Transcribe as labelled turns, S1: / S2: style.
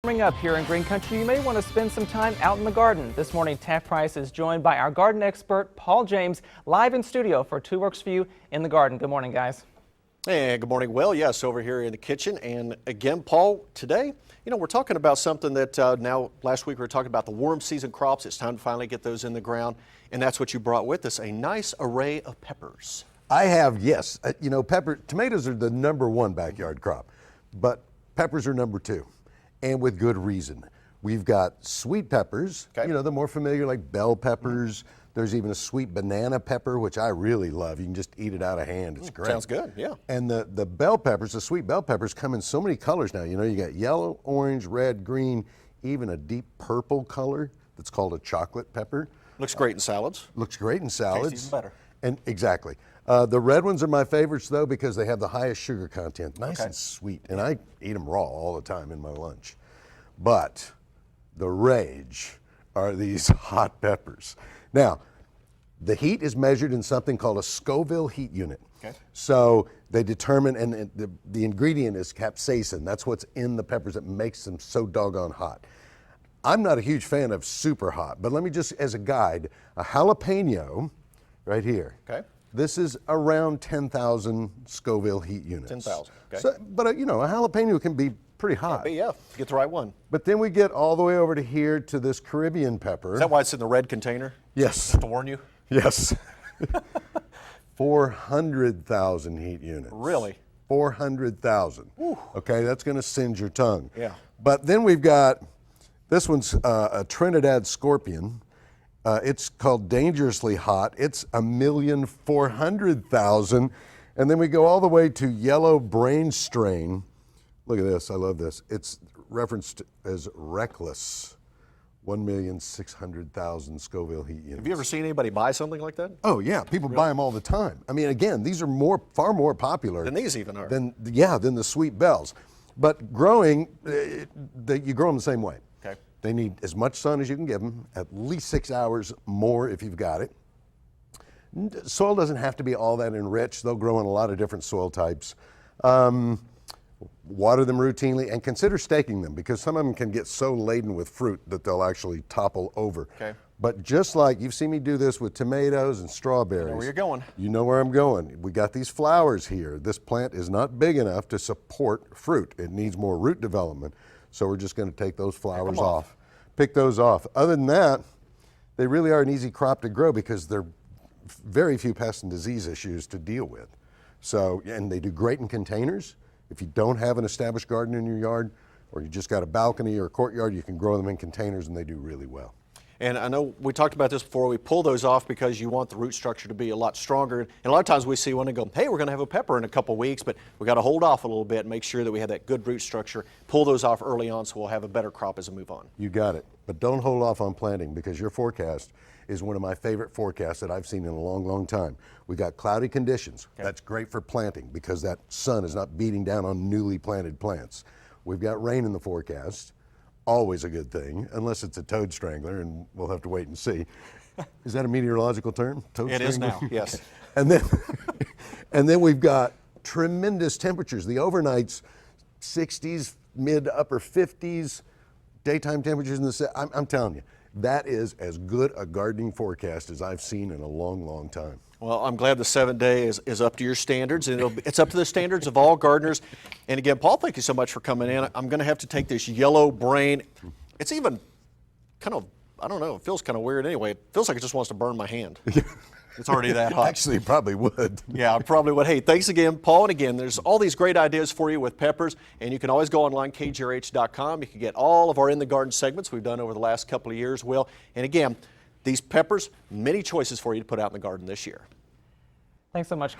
S1: warming up here in Green Country, you may want to spend some time out in the garden. This morning, Taft Price is joined by our garden expert, Paul James, live in studio for Two Works for You in the Garden. Good morning, guys.
S2: Hey, good morning. Well, yes, over here in the kitchen. And again, Paul, today, we're talking about something that now last week we were talking about the warm season crops. It's time to finally get those in the ground. And that's what you brought with us, a nice array of peppers.
S3: I have, yes. Tomatoes are the #1 backyard crop, but peppers are #2, and with good reason. We've got sweet peppers, the more familiar, like bell peppers. There's even a sweet banana pepper, which I really love. You can just eat it out of hand. It's great.
S2: Sounds good, yeah.
S3: And the bell peppers, the sweet bell peppers, come in so many colors now. You got yellow, orange, red, green, even a deep purple color that's called a chocolate pepper.
S2: Looks great in salads.
S3: Looks great in salads.
S2: Tastes even better.
S3: And exactly. The red ones are my favorites, though, because they have the highest sugar content, nice and sweet. And I eat them raw all the time in my lunch. But the rage are these hot peppers. Now, the heat is measured in something called a Scoville heat unit.
S2: Okay.
S3: So they determine, and the ingredient is capsaicin. That's what's in the peppers that makes them so doggone hot. I'm not a huge fan of super hot, but let me just, as a guide, a jalapeno right here.
S2: Okay.
S3: This is around 10,000 Scoville heat units.
S2: 10,000, okay.
S3: So, but a jalapeno can be pretty hot.
S2: Yeah, get the right one.
S3: But then we get all the way over to here to this Caribbean pepper.
S2: Is that why it's in the red container?
S3: Yes.
S2: Just to warn you?
S3: Yes. 400,000 heat units.
S2: Really?
S3: 400,000. Okay, that's going to singe your tongue.
S2: Yeah.
S3: But then we've got, this one's a Trinidad scorpion. It's called Dangerously Hot. It's 1,400,000. And then we go all the way to yellow brain strain. Look at this, I love this. It's referenced as Reckless. 1,600,000 Scoville heat units.
S2: Have you ever seen anybody buy something like that?
S3: Oh yeah, people buy them all the time. I mean, again, these are far more popular
S2: than these even are.
S3: Than the sweet bells. But growing, you grow them the same way.
S2: Okay.
S3: They need as much sun as you can give them, at least 6 hours more if you've got it. Soil doesn't have to be all that enriched. They'll grow in a lot of different soil types. Water them routinely and consider staking them, because some of them can get so laden with fruit that they'll actually topple over.
S2: Okay.
S3: But just like you've seen me do this with tomatoes and strawberries.
S2: You know where you're going.
S3: You know where I'm going. We got these flowers here. This plant is not big enough to support fruit. It needs more root development. So we're just going to take those flowers off. Pick those off. Other than that, they really are an easy crop to grow because they're very few pest and disease issues to deal with. So, and they do great in containers. If you don't have an established garden in your yard, or you just got a balcony or a courtyard, you can grow them in containers and they do really well.
S2: And I know we talked about this before, we pull those off because you want the root structure to be a lot stronger. And a lot of times we see one and go, hey, we're going to have a pepper in a couple weeks, but we got to hold off a little bit and make sure that we have that good root structure. Pull those off early on so we'll have a better crop as we move on.
S3: You got it. But don't hold off on planting, because your forecast is one of my favorite forecasts that I've seen in a long, long time. We got cloudy conditions. Okay. That's great for planting because that sun is not beating down on newly planted plants. We've got rain in the forecast. Always a good thing, unless it's a toad strangler, and we'll have to wait and see. Is that a meteorological term? Toad
S2: strangler? It is now, yes.
S3: And then we've got tremendous temperatures. The overnights, 60s, mid upper 50s, daytime temperatures in the, I'm telling you, that is as good a gardening forecast as I've seen in a long, long time.
S2: Well, I'm glad the 7th day is up to your standards, and it's up to the standards of all gardeners. And again, Paul, thank you so much for coming in. I'm going to have to take this yellow brain. It's even kind of, I don't know, it feels kind of weird anyway. It feels like it just wants to burn my hand. It's already that hot.
S3: Actually, it probably would.
S2: Yeah, I probably would. Hey, thanks again, Paul. And again, there's all these great ideas for you with peppers, and you can always go online, KJRH.com. You can get all of our In the Garden segments we've done over the last couple of years, Will. And again, these peppers, many choices for you to put out in the garden this year.
S1: Thanks so much, guys.